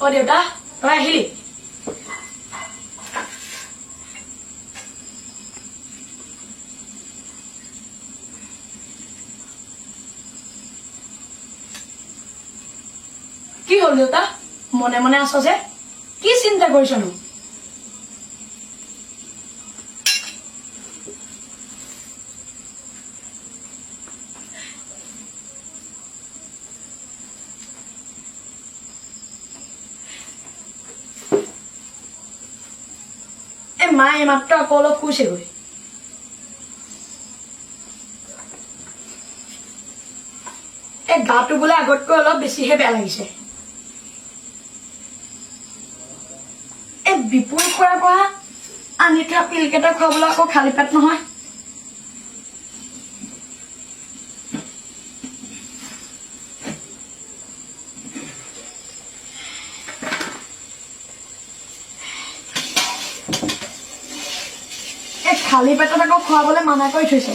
অ দেউতা তই আহিলি কি হল দেউতা মনে মনে আছ যে কি চিন্তা কৰিছনো মায়ে মাত্ৰ আকৌ অলপ শুইছেগৈ গাটো বোলে আগতকৈ অলপ বেছিহে বেয়া লাগিছে বিপুল খোৱাৰ পৰা আনি থোৱা পিলকেইটা খুৱাবলৈ আকৌ খালী পেট নহয় খালী পেটত আকৌ খুৱাবলৈ মানা কৰি থৈছে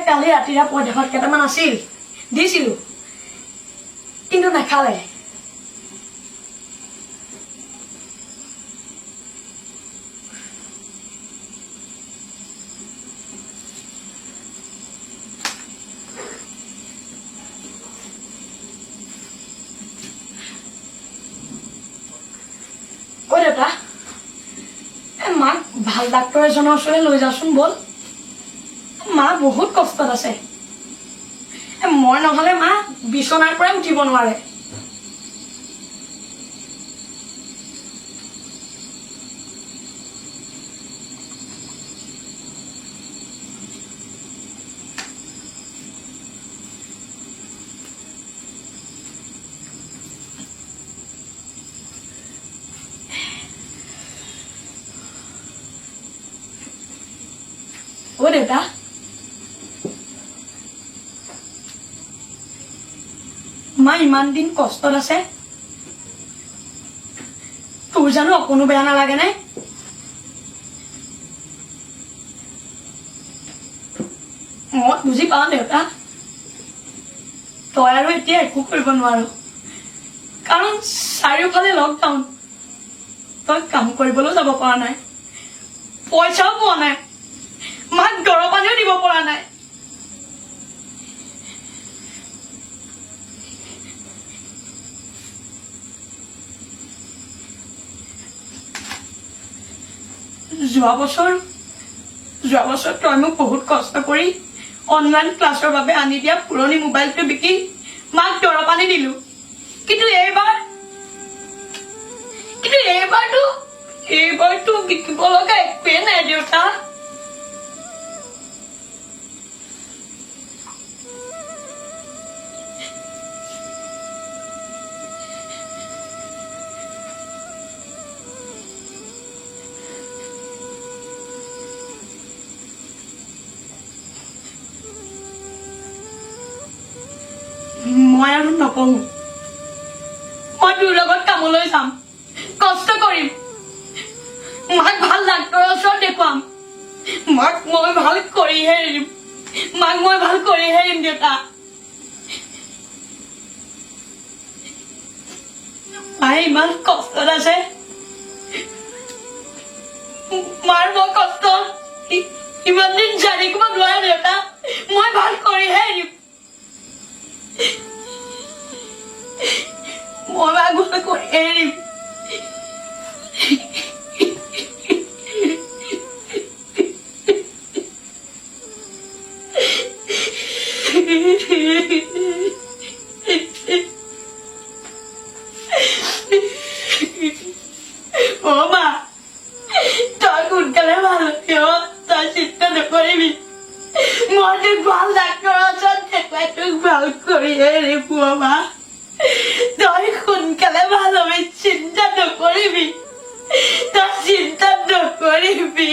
কালি ৰাতিৰা পইডাখত কেইটামান আছিল দিছিলো কিন্তু নাখালে ঐ দেউতা মাক ভাল ডাক্তৰ এজনৰ ওচৰলৈ লৈ যাওঁচোন বল মা বহুত কষ্টত আছে মই নহলে মা বিছনাৰ পৰা উঠিব নোৱাৰে ও দেউতা মা ইমান দিন কষ্টত আছে তোৰ জানো অকণো বেয়া নালাগে নে মই বুজি পাওঁ দেউতা তই আৰু এতিয়া একো কৰিব নোৱাৰ কাৰণ চাৰিওফালে লকডাউন তই কাম কৰিবলৈও যাব পৰা নাই পইচাও পোৱা নাই মাক দৰৱ পানীও দিব পৰা নাই যোৱা বছৰ তই মোক বহুত কষ্ট কৰি অনলাইন ক্লাছৰ বাবে আনি দিয়া পুৰণি মোবাইলটো বিকি মাক দৰৱ পানী দিলো কিন্তু এইবাৰতো বিকিব লগা একোৱেই নাই দেউতা মই আৰু নপঢ়ো মই তোৰ লগত কামলৈ যাম কষ্ট কৰিম মাক ভাল ডাক্তৰৰ ওচৰত দেখুৱাম মাক মই ভাল কৰিহে এৰিম দেউতা মায়ে ইমান কষ্টত আছে মাৰ মই কষ্ট ইমান দিন জানিব নোৱাৰে দেউতা মই ভাল কৰিহে এৰিম মই আগত কৰি এৰিম ও মা তই সোনকালে ভাল তই চিন্তা নকৰিবি মই তোক ভাল ডাক্তৰৰ ওচৰত দেখুৱাই তোক ভাল কৰিহে এৰিম মা তই সোনকালে ভাল হবি চিন্তা নকৰিবি তই চিন্তা নকৰিবি